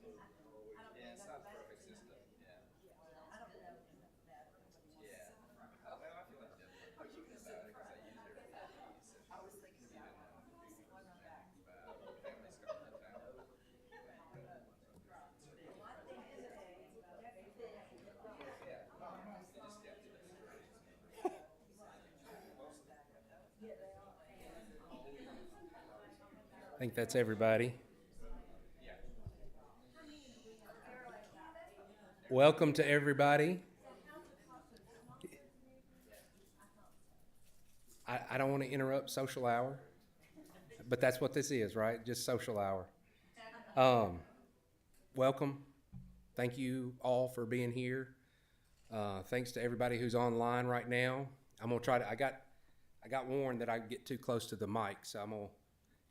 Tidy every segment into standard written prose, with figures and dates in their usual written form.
Yeah, it's not the perfect system. Yeah. Yeah. Well, I feel like Denver about it because I use Airbnbs and even families coming to town. Yeah. They just kept it as mostly. I think that's everybody. Yeah. Welcome to everybody. I don't want to interrupt social hour, but that's what this is, right? Just social hour. Um, Welcome. Thank you all for being here. Thanks to everybody who's online right now. I'm gonna try to. I got warned that I get too close to the mic, so I'm gonna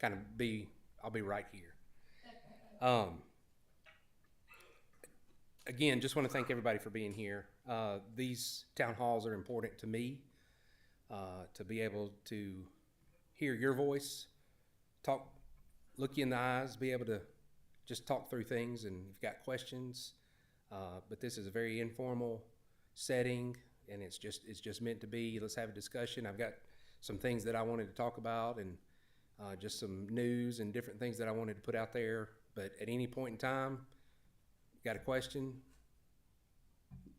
kind of be. I'll be right here. Um, again, just want to thank everybody for being here. These town halls are important to me. To be able to hear your voice, talk, look you in the eyes, be able to just talk through things, and if you've got questions. But this is a very informal setting, and it's just meant to be. Let's have a discussion. I've got some things that I wanted to talk about, and just some news and different things that I wanted to put out there. But at any point in time, got a question?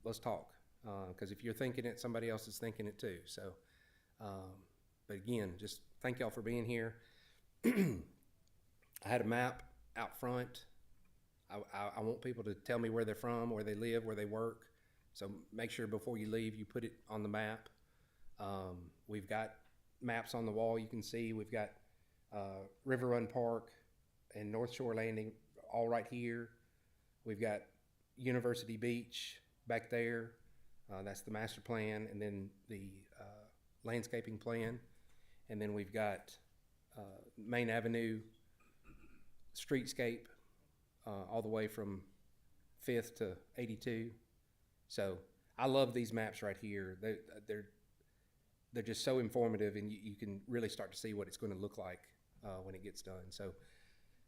Let's talk. Because if you're thinking it, somebody else is thinking it too. So, um, but again, just thank y'all for being here. I had a map out front. I want people to tell me where they're from, where they live, where they work. So make sure before you leave, you put it on the map. We've got maps on the wall you can see. We've got River Run Park and North Shore Landing all right here. We've got University Beach back there. That's the master plan, and then the landscaping plan. And then we've got Main Avenue streetscape all the way from 5th to 82. So I love these maps right here. They're just so informative, and you can really start to see what it's going to look like when it gets done. So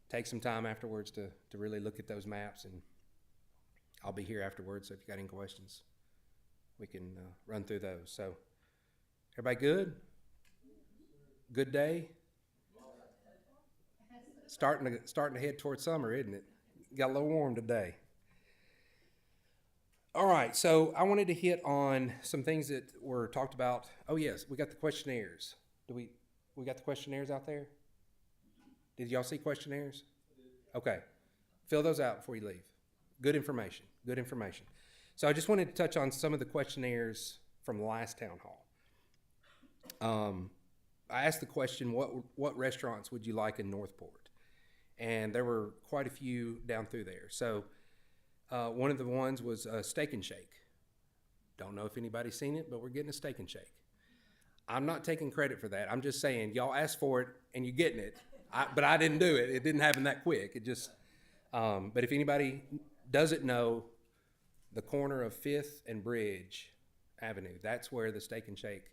take some time afterwards to really look at those maps, and I'll be here afterwards. So if you got any questions, we can run through those. So everybody good? Good day. Starting to head towards summer, isn't it? Got a little warm today. All right, so I wanted to hit on some things that were talked about. Oh yes, we got the questionnaires. Do we got the questionnaires out there? Did y'all see questionnaires? Okay, fill those out before you leave. Good information. Good information. So I just wanted to touch on some of the questionnaires from the last town hall. I asked the question, what restaurants would you like in Northport? And there were quite a few down through there. So one of the ones was Steak and Shake. Don't know if anybody's seen it, but we're getting a Steak and Shake. I'm not taking credit for that. I'm just saying y'all asked for it and you're getting it. But I didn't do it. It didn't happen that quick. It just. But if anybody doesn't know, the corner of Fifth and Bridge Avenue, that's where the Steak and Shake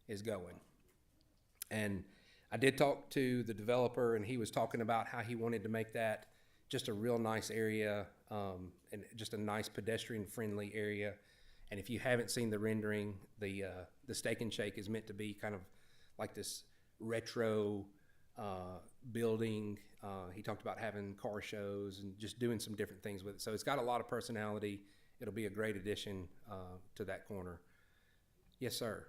is going. And I did talk to the developer, and he was talking about how he wanted to make that just a real nice area, and just a nice pedestrian-friendly area. And if you haven't seen the rendering, the Steak and Shake is meant to be kind of like this retro building. He talked about having car shows and just doing some different things with it. So it's got a lot of personality. It'll be a great addition to that corner. Yes, sir.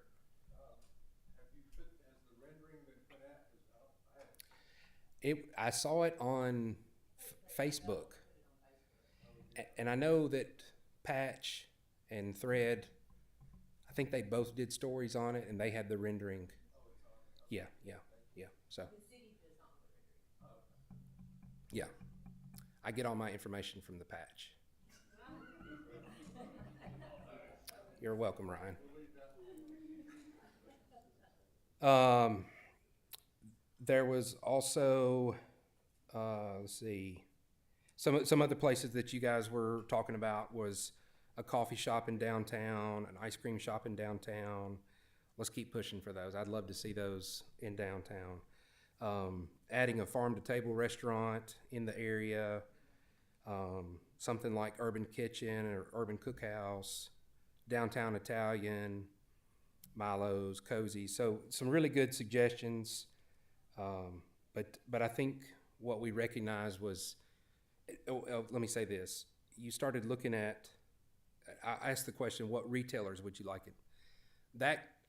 I saw it on Facebook, and I know that Patch and Thread, I think they both did stories on it, and they had the rendering. Yeah, yeah, yeah. So yeah, I get all my information from the Patch. You're welcome, Ryan. Um, there was also, let's see, some other places that you guys were talking about was a coffee shop in downtown, an ice cream shop in downtown. Let's keep pushing for those. I'd love to see those in downtown. Adding a farm to table restaurant in the area. something like Urban Kitchen or Urban Cookhouse, Downtown Italian, Milo's, Cozy. So some really good suggestions. But I think what we recognized was, let me say this. You started looking at, I asked the question, what retailers would you like it?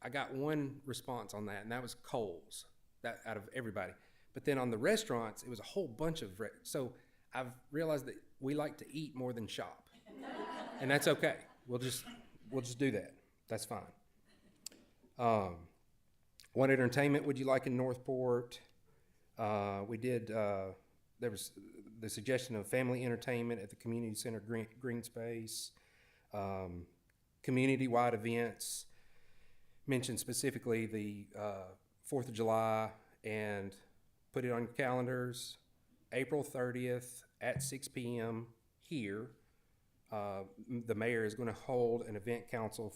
I got one response on that, and that was Kohl's, that out of everybody. But then on the restaurants, it was a whole bunch of, so I've realized that we like to eat more than shop. And that's okay. We'll just do that. That's fine. What entertainment would you like in Northport? We did, there was the suggestion of family entertainment at the community center green space, community-wide events, mentioned specifically the 4th of July, and put it on your calendars, April 30th at 6 p.m. here. The mayor is going to hold an event council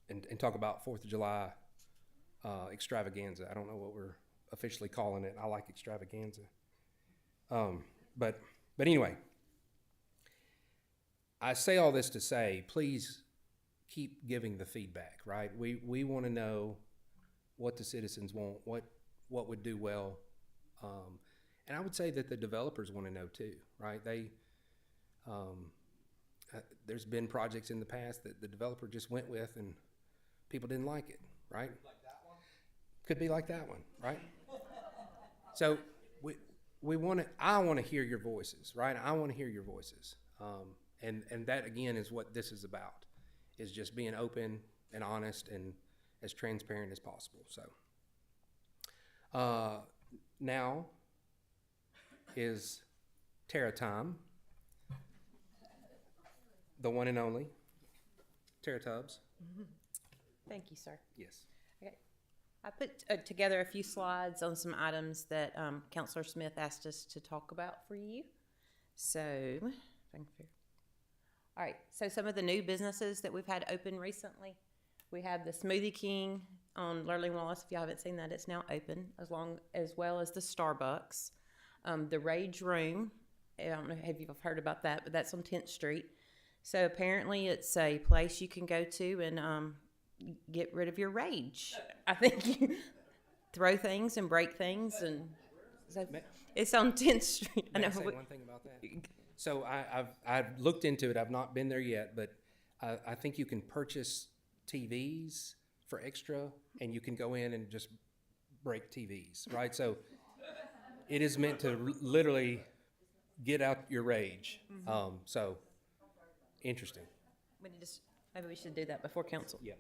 and talk about 4th of July extravaganza. I don't know what we're officially calling it. I like extravaganza. But anyway, I say all this to say, please keep giving the feedback, right? We want to know what the citizens want, what would do well. And I would say that the developers want to know too, right? There's been projects in the past that the developer just went with and people didn't like it, right? Like that one? Could be like that one, right? So I want to hear your voices, right? I want to hear your voices. And that again is what this is about, is just being open and honest and as transparent as possible. So now is Tara time. The one and only Tara Tubbs. Thank you, sir. Yes. Okay. I put together a few slides on some items that Counselor Smith asked us to talk about for you. So, if I can figure. All right. So some of the new businesses that we've had open recently, we have the Smoothie King on Lurleen Wallace. If you haven't seen that, it's now open, as well as the Starbucks, the Rage Room. I don't know if you've heard about that, but that's on 10th Street. So apparently it's a place you can go to and get rid of your rage. I think you throw things and break things, and so it's on 10th Street. May I say one thing about that? So I've looked into it. I've not been there yet, but I think you can purchase TVs for extra, and you can go in and just break TVs, right? So it is meant to literally get out your rage. So interesting. Maybe we should do that before council. Yeah.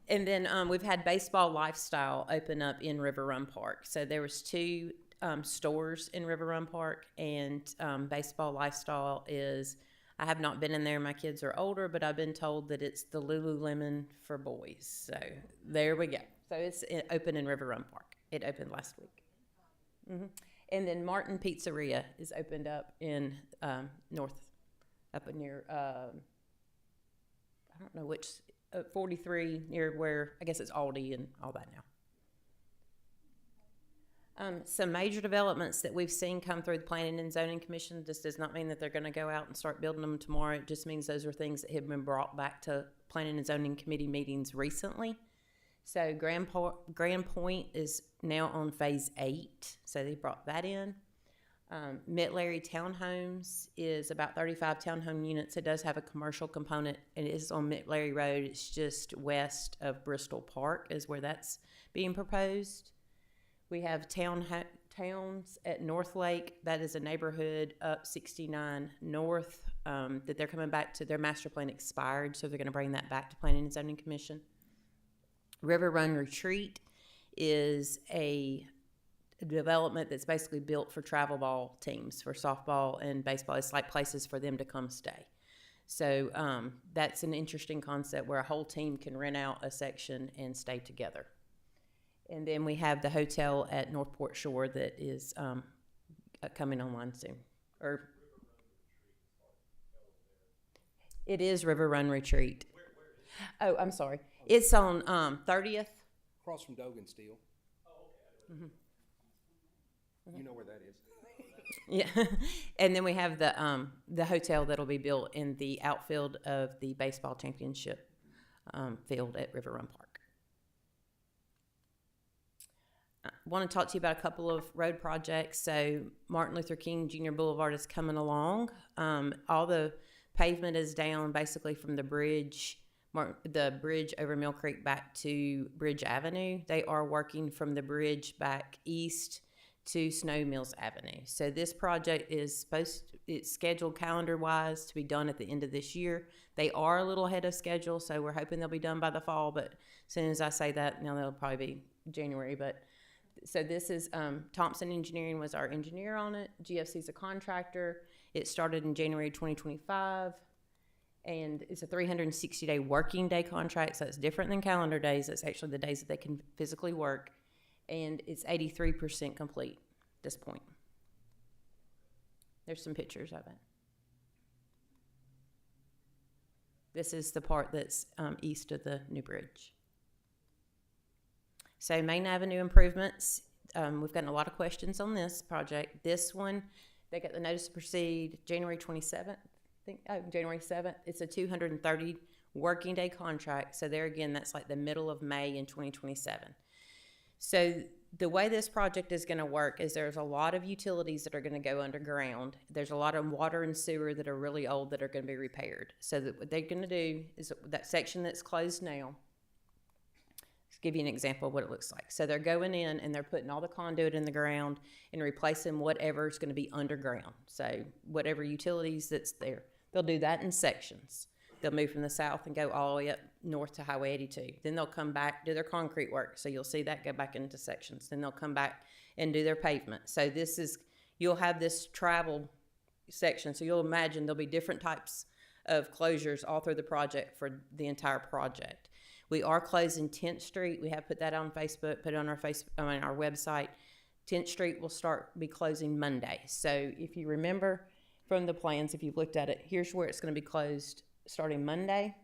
And then we've had Baseball Lifestyle open up in River Run Park. So there was 2 stores in River Run Park, and Baseball Lifestyle is, I have not been in there. My kids are older, but I've been told that it's the Lululemon for boys. So there we go. So it's open in River Run Park. It opened last week. And then Martin Pizzeria is opened up in up near, I don't know which, 43, near where, I guess it's Aldi and all that now. Some major developments that we've seen come through the Planning and Zoning Commission. This does not mean that they're going to go out and start building them tomorrow. It just means those are things that have been brought back to Planning and Zoning Committee meetings recently. So Grand Point is now on phase 8, so they brought that in. Mid-Larry Townhomes is about 35 townhome units. It does have a commercial component, and it is on Mid-Larry Road. It's just west of Bristol Park is where that's being proposed. We have Towns at North Lake. That is a neighborhood up 69 North that they're coming back to. Their master plan expired, so they're going to bring that back to Planning and Zoning Commission. River Run Retreat is a development that's basically built for travel ball teams, for softball and baseball. It's like places for them to come stay. So that's an interesting concept where a whole team can rent out a section and stay together. And then we have the hotel at Northport Shore that is coming online soon. It is River Run Retreat. Oh, I'm sorry. It's on 30th. Across from Dogan Steel. You know where that is. Yeah, and then we have the hotel that'll be built in the outfield of the baseball championship field at River Run Park. I want to talk to you about a couple of road projects. So Martin Luther King Jr. Boulevard is coming along. All the pavement is down basically from the bridge over Mill Creek back to Bridge Avenue. They are working from the bridge back east to Snow Mills Avenue. So this project is it's scheduled calendar-wise to be done at the end of this year. They are a little ahead of schedule, so we're hoping they'll be done by the fall, but as soon as I say that, now they'll probably be January. But so this is Thompson Engineering was our engineer on it. GFC's a contractor. It started in January 2025, and it's a 360-day working day contract, so it's different than calendar days. It's actually the days that they can physically work, and it's 83% complete at this point. There's some pictures of it. This is the part that's east of the new bridge. So Main Avenue improvements, we've gotten a lot of questions on this project. This one, they got the notice to proceed January 27th, January 7th. It's a 230 working day contract. So there again, that's like the middle of May in 2027. So the way this project is going to work is there's a lot of utilities that are going to go underground. There's a lot of water and sewer that are really old that are going to be repaired. So that what they're going to do is that section that's closed now, let's give you an example of what it looks like. So they're going in and they're putting all the conduit in the ground and replacing whatever is going to be underground. So whatever utilities that's there, they'll do that in sections. They'll move from the south and go all the way up north to Highway 82. Then they'll come back, do their concrete work. So you'll see that go back into sections. Then they'll come back and do their pavement. So this is, you'll have this travel section. So you'll imagine there'll be different types of closures all through the project for the entire project. We are closing 10th Street. We have put that on Facebook, put it on our our website. 10th Street will be closing Monday. So if you remember from the plans, if you've looked at it, here's where it's going to be closed starting Monday.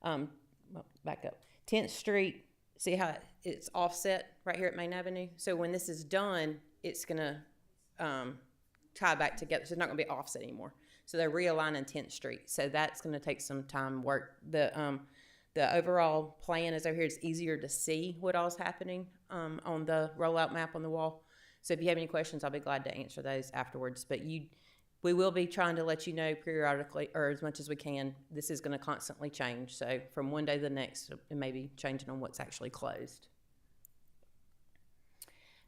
Well, back up. 10th Street, see how it's offset right here at Main Avenue? So when this is done, it's going to tie back together. So it's not going to be offset anymore. So they're realigning 10th Street. So that's going to take some time work. The overall plan is over here. It's easier to see what all's happening on the rollout map on the wall. So if you have any questions, I'll be glad to answer those afterwards. But we will be trying to let you know periodically, or as much as we can. This is going to constantly change. So from one day to the next, it may be changing on what's actually closed.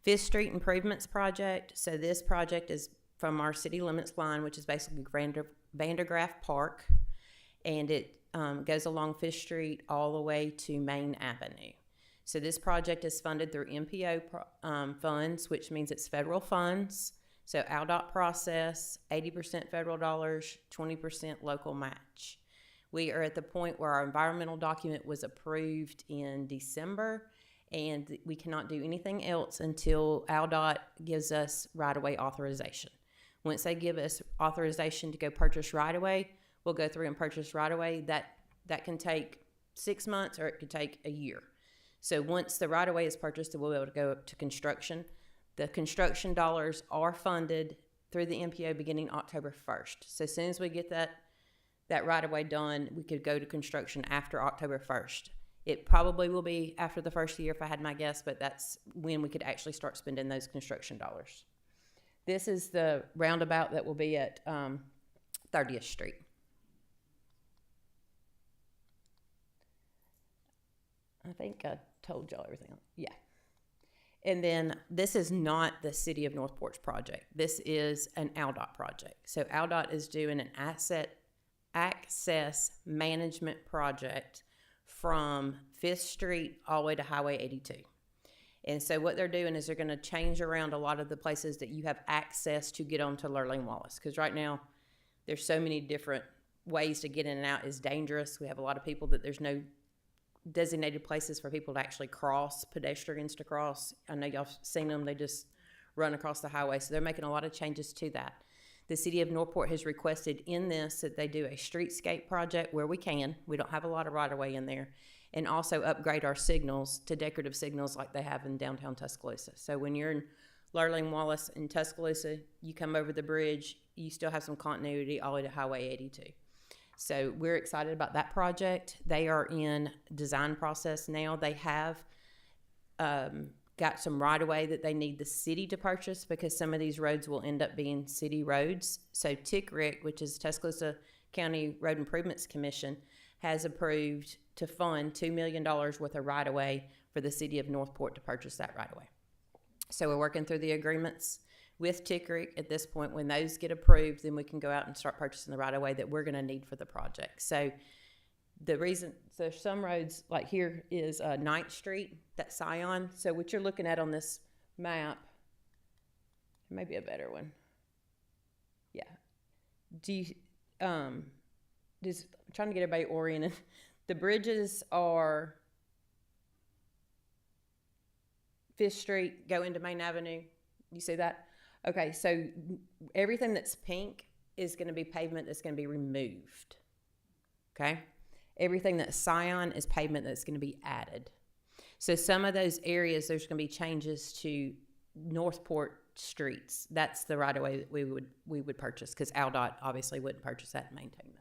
5th Street Improvements Project. So this project is from our city limits line, which is basically Vandergraaf Park. And it goes along 5th Street all the way to Main Avenue. So this project is funded through MPO funds, which means it's federal funds. So ALDOT process, 80% federal dollars, 20% local match. We are at the point where our environmental document was approved in December, and we cannot do anything else until ALDOT gives us right-of-way authorization. Once they give us authorization to go purchase right-of-way, we'll go through and purchase right-of-way. That can take 6 months or it could take a year. So once the right-of-way is purchased, we'll be able to go up to construction. The construction dollars are funded through the MPO beginning October 1st. So as soon as we get that right-of-way done, we could go to construction after October 1st. It probably will be after the first year if I had my guess, but that's when we could actually start spending those construction dollars. This is the roundabout that will be at 30th Street. I think I told y'all everything. Yeah. And then this is not the City of Northport's project. This is an ALDOT project. So ALDOT is doing an asset access management project from 5th Street all the way to Highway 82. And so what they're doing is they're going to change around a lot of the places that you have access to get onto Lurleen Wallace. Because right now there's so many different ways to get in and out. It's dangerous. We have a lot of people that there's no designated places for people to actually cross, pedestrians to cross. I know y'all have seen them. They just run across the highway. So they're making a lot of changes to that. The City of Northport has requested in this that they do a streetscape project where we can. We don't have a lot of right-of-way in there. And also upgrade our signals to decorative signals like they have in downtown Tuscaloosa. So when you're in Lurleen Wallace and Tuscaloosa, you come over the bridge, you still have some continuity all the way to Highway 82. So we're excited about that project. They are in design process now. They have got some right-of-way that they need the city to purchase because some of these roads will end up being city roads. So TICRIC, which is Tuscaloosa County Road Improvements Commission, has approved to fund $2 million worth of right-of-way for the city of Northport to purchase that right-of-way. So we're working through the agreements with TICRIC. At this point, when those get approved, then we can go out and start purchasing the right-of-way that we're going to need for the project. So the reason, so some roads, like here is 9th Street, that's Scion. So what you're looking at on this map, maybe a better one. Yeah. I'm trying to get everybody oriented. The bridges are 5th Street, go into Main Avenue. You see that? Okay, so everything that's pink is going to be pavement that's going to be removed. Okay? Everything that's cyan is pavement that's going to be added. So some of those areas, there's going to be changes to Northport streets. That's the right of way that we would purchase because AlDOT obviously wouldn't purchase that and maintain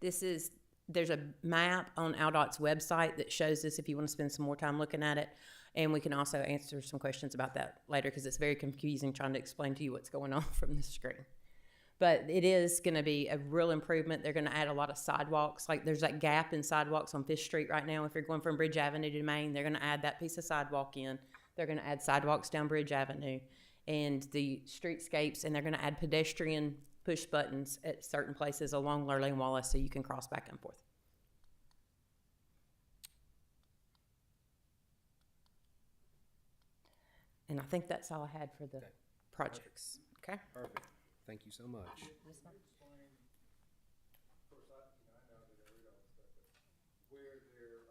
those. There's a map on AlDOT's website that shows this if you want to spend some more time looking at it. And we can also answer some questions about that later because it's very confusing trying to explain to you what's going on from the screen. But it is going to be a real improvement. They're going to add a lot of sidewalks. Like there's that gap in sidewalks on 5th Street right now. If you're going from Bridge Avenue to Main, they're going to add that piece of sidewalk in. They're going to add sidewalks down Bridge Avenue and the streetscapes, and they're going to add pedestrian push buttons at certain places along Lurleen Wallace so you can cross back and forth. And I think that's all I had for the projects. Okay? Perfect. Thank you so much. Where they're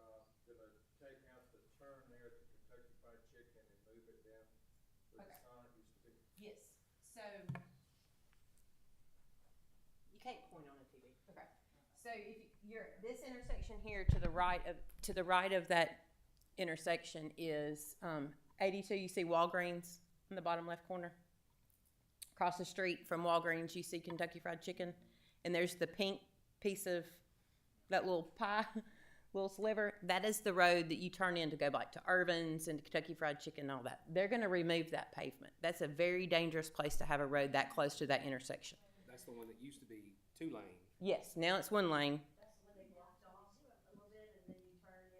gonna take out the turn there at the Kentucky Fried Chicken and move it down where the sign used to be. Yes. So you can't point on a TV. Okay. So if you're this intersection here to the right of that intersection is 82. You see Walgreens in the bottom left corner. Across the street from Walgreens, you see Kentucky Fried Chicken, and there's the pink piece of that little pie, little sliver. That is the road that you turn in to go back to Irvin's and Kentucky Fried Chicken and all that. They're going to remove that pavement. That's a very dangerous place to have a road that close to that intersection. That's the one that used to be 2 lane. Yes, now it's 1 lane.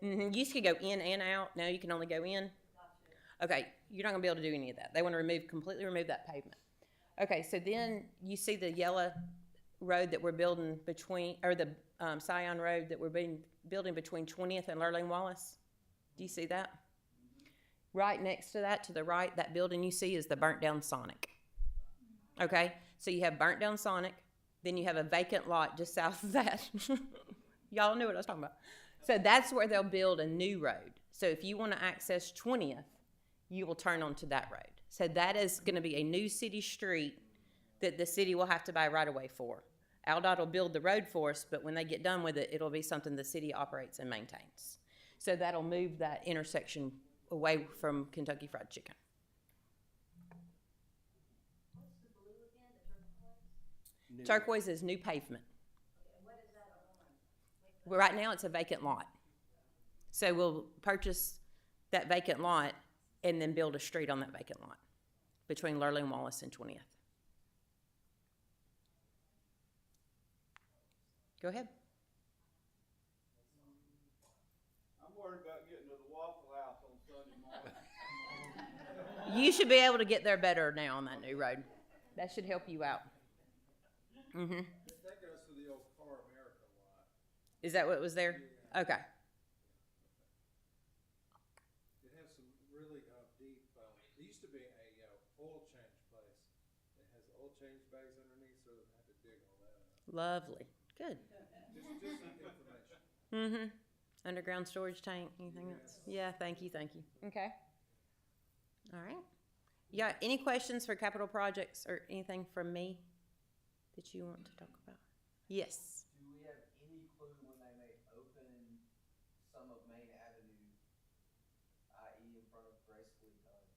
Used to go in and out. Now you can only go in. Okay, you're not going to be able to do any of that. They want to completely remove that pavement. Okay, so then you see the yellow road that we're building between, or the Scion Road that we're building between 20th and Lurleen Wallace. Do you see that? Right next to that, to the right, that building you see is the burnt down Sonic. Okay, so you have burnt down Sonic, then you have a vacant lot just south of that. Y'all knew what I was talking about. So that's where they'll build a new road. So if you want to access 20th, you will turn onto that road. So that is going to be a new city street that the city will have to buy right away for. AlDOT will build the road for us, but when they get done with it, it'll be something the city operates and maintains. So that'll move that intersection away from Kentucky Fried Chicken. What's the blue again, the turquoise? Turquoise is new pavement. Okay, what is that on? Well, right now it's a vacant lot. So we'll purchase that vacant lot and then build a street on that vacant lot between Lurleen Wallace and 20th. Go ahead. I'm worried about getting to the Waffle House on Sunday morning. You should be able to get there better now on that new road. That should help you out. Mm-hmm. That goes to the old Car America lot. Is that what was there? Yeah. Okay. It has some really deep, there used to be a oil change place. It has oil change bays underneath, so they have to dig all that up. Lovely. Good. Just some information. Mm-hmm. Underground storage tank, anything else? Yeah, thank you. Okay. All right. You got any questions for capital projects or anything from me that you want to talk about? Yes. Do we have any clue when they may open some of Main Avenue, i.e. in front of Grace Lee Home?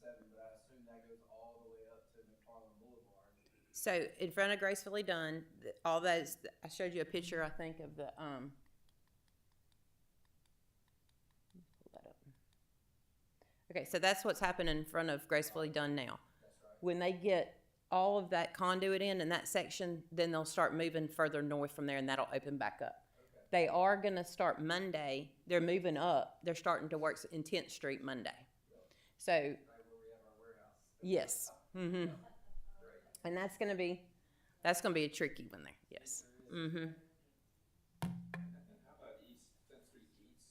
7, but I assume that goes all the way up to McFarland Boulevard. So in front of Gracefully Done, all those, I showed you a picture, I think, of the, pull that up. Okay, so that's what's happening in front of Gracefully Done now. That's right. When they get all of that conduit in that section, then they'll start moving further north from there and that'll open back up. Okay. They are gonna start Monday, they're moving up, they're starting to work in 10th Street Monday. So, Right where we have our warehouse. yes, Great. and that's gonna be a tricky one there, yes. And how about East, 10th Street East?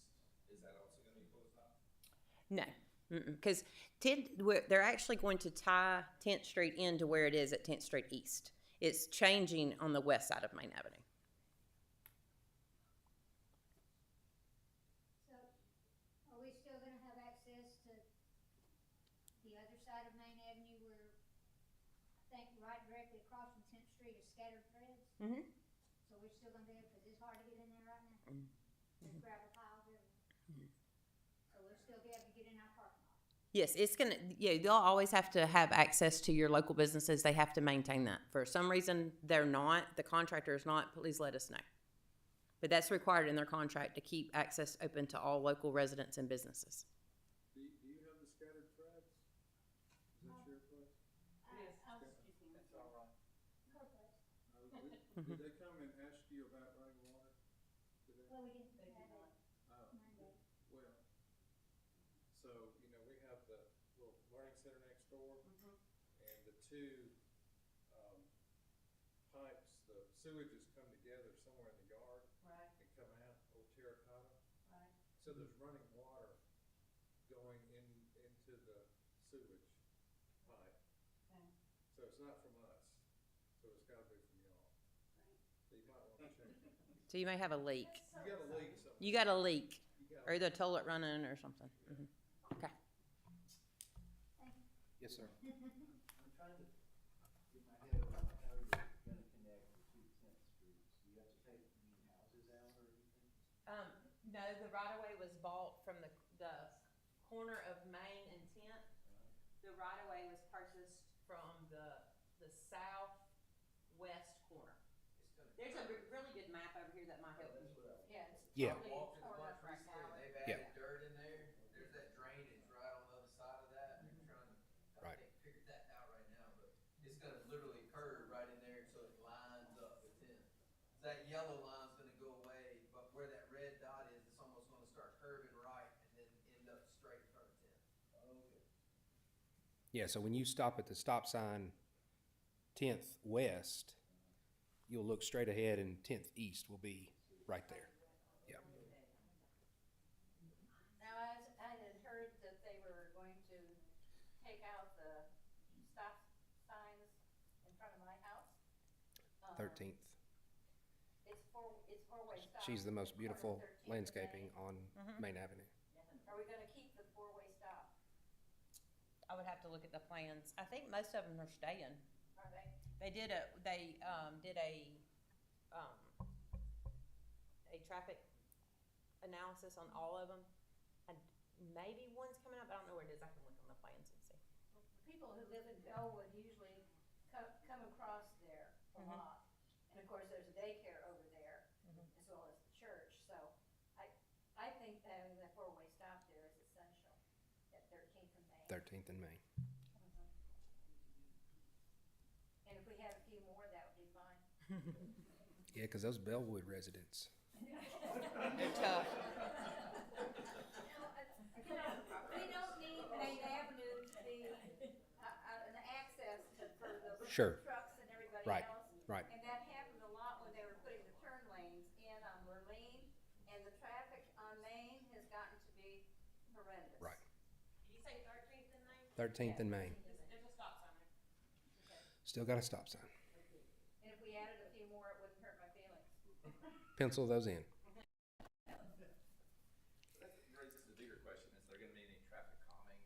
Is that also gonna be closed off? No, because they're actually going to tie 10th Street into where it is at 10th Street East. It's changing on the west side of Main Avenue. So, are we still gonna have access to the other side of Main Avenue where, I think right directly across from 10th Street is Scattered Threads? Mhm. So we're still gonna be able, cause it's hard to get in there right now. There's gravel piles everywhere. So we'll still be able to get in our parking lot. Yes, it's gonna, yeah, they'll always have to have access to your local businesses. They have to maintain that. For some reason, they're not, the contractor is not, please let us know. But that's required in their contract to keep access open to all local residents and businesses. Do you have the Scattered Threads? Is that your place? That's all right. Her place. Did they come and ask you about running water? Did they? Well, we didn't have that Oh, Monday. well, so, you know, we have the little learning center next door, and the two, pipes, the sewages come together somewhere in the yard Right, and come out, old terracotta. right. So there's running water going into the sewage pipe. So it's not from us, so it's gotta be from y'all. So you might wanna check it. So you may have a leak. You got a leak somewhere. You got a leak, You got or the toilet running or something. Okay. Yes, sir. I'm trying to get my head around how you're gonna connect the two 10th Streets. Do you have to take any houses out or anything? No, the right-of-way was bought from the corner of Main and 10th. The right-of-way was purchased from the southwest corner. It's gonna. There's a really good map over here that might help you. That's what I. Yeah. Yeah. I walked in the bunch recently, and they've Yeah. added dirt in there. There's that drainage right on the other side of that, and they're trying to, Right. I can't figure that out right now, but it's gonna literally curve right in there so it lines up with 10th. That yellow line's gonna go away, but where that red dot is, it's almost gonna start curving right and then end up straight in front of 10th. Okay. Yeah, so when you stop at the stop sign 10th West, you'll look straight ahead and 10th East will be right there. Yeah. Now, I had heard that they were going to take out the stop signs in front of my house. 13th. It's four-way stop. She's the most on beautiful 13th and landscaping Main. on Main Avenue. Are we gonna keep the four-way stop? I would have to look at the plans. I think most of them are staying. Are they? They did a traffic analysis on all of them. And maybe one's coming up, but I don't know where it is. I can look on the plans and see. People who live in Bellwood usually come across there a lot. And of course, there's a daycare over there as well as the church, so I think having the four-way stop there is essential at 13th and Main. 13th and Main. And if we had a few more, that would be fine. Yeah, because those Bellwood residents. They're tough. You know, we don't need Main Avenue to be an access for the Sure. trucks and everybody Right, else. right. And that happened a lot when they were putting the turn lanes in on Merlene, and the traffic on Main has gotten to be horrendous. Right. Did you say 13th and Main? 13th and Main. There's a stop sign there. Still got a stop sign. And if we added a few more, it wouldn't hurt my feelings. Pencil those in. That raises the bigger question, is there gonna be any traffic calming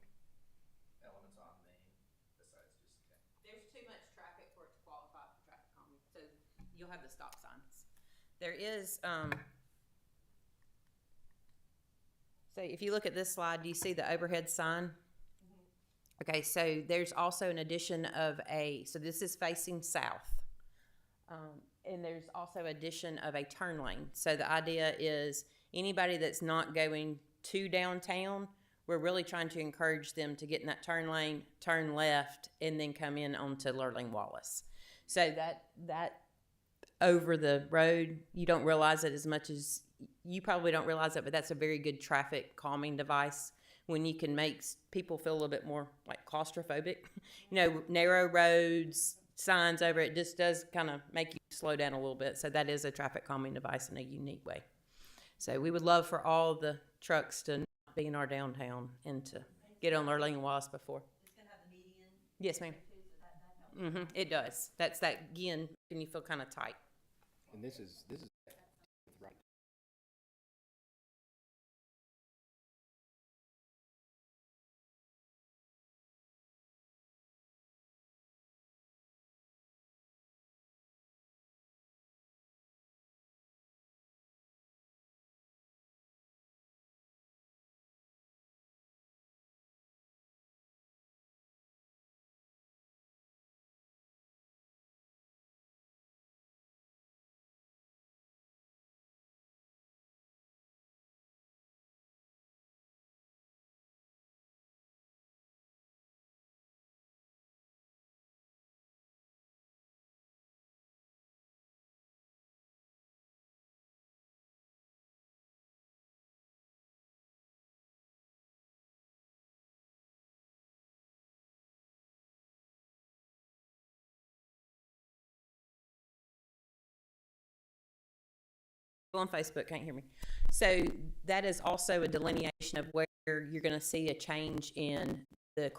elements on Main besides just 10th? There's too much traffic for it to qualify for traffic calming, so you'll have the stop signs. There is, so if you look at this slide, do you see the overhead sign? Okay, so there's also an addition of so this is facing south. And there's also addition of a turn lane. So the idea is anybody that's not going to downtown, we're really trying to encourage them to get in that turn lane, turn left, and then come in onto Lurleen Wallace. So that over the road, you don't realize it as much as you probably don't realize it, but that's a very good traffic calming device when you can make people feel a little bit more like claustrophobic. Narrow roads, signs over it just does kind of make you slow down a little bit. So that is a traffic calming device in a unique way. So we would love for all the trucks to not be in our downtown and to get on Lurleen Wallace before. It's gonna have the median. Yes, ma'am. too, so that helps. It does. That's that again, and you feel kind of tight. And this is right. On Facebook, can't hear me. So that is also a delineation of where you're going to see a change in the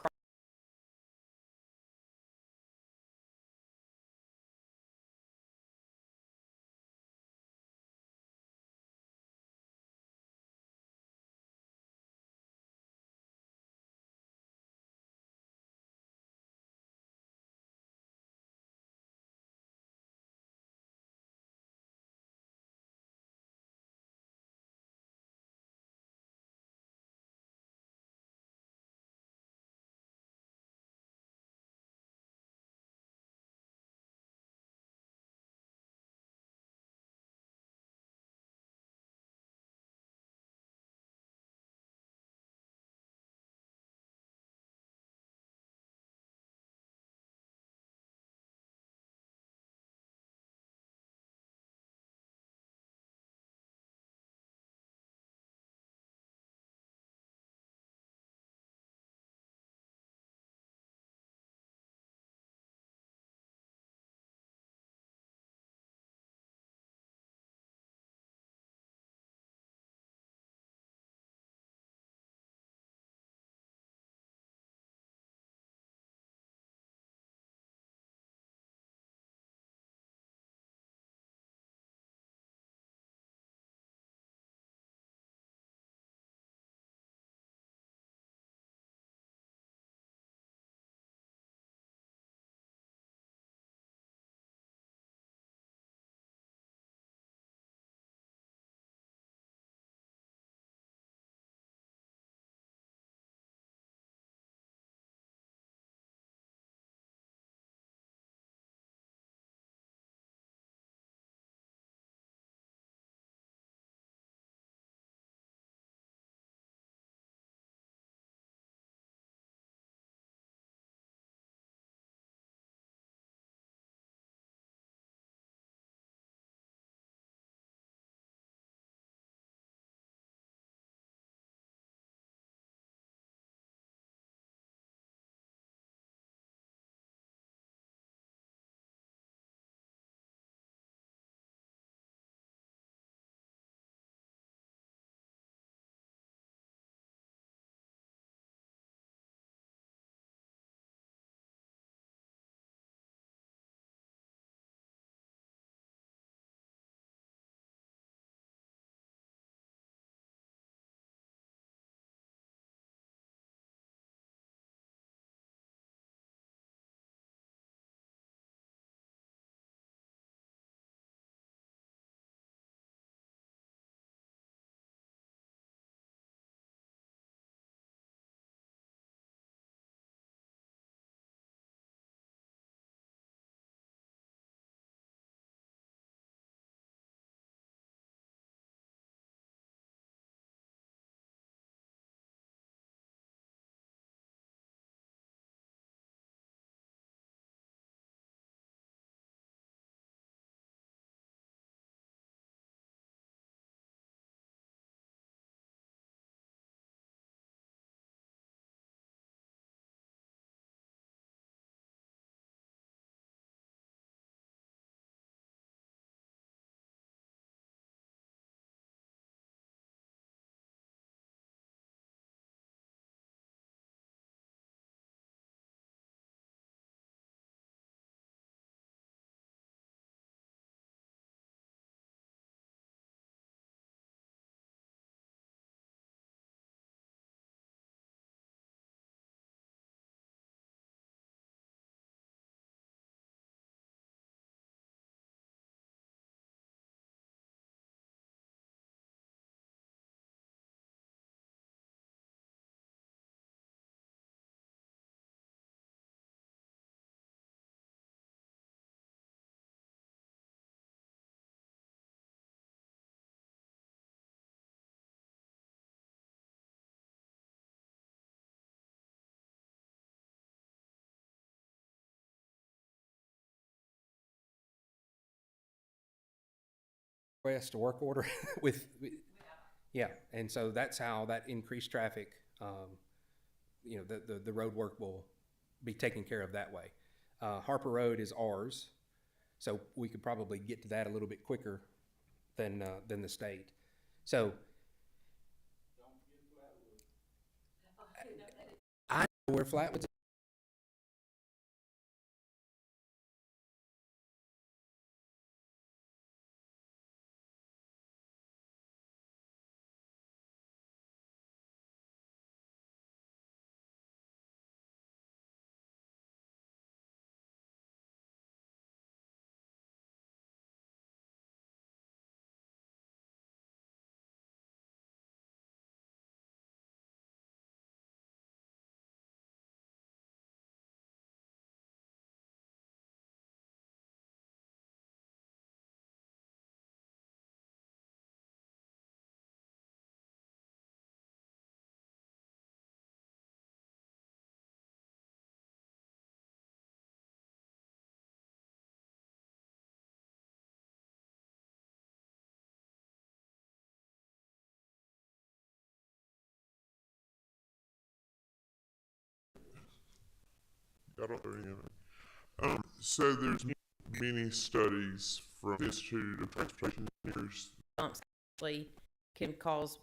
request a work order with, yeah, and so that's how that increased traffic, you know, the road work will be taken care of that way. Harper Road is ours, so we could probably get to that a little bit quicker than the state. So. I know where Flatwoods. I don't know any. So there's many studies from the Institute of Transportation Engineers. Actually can cause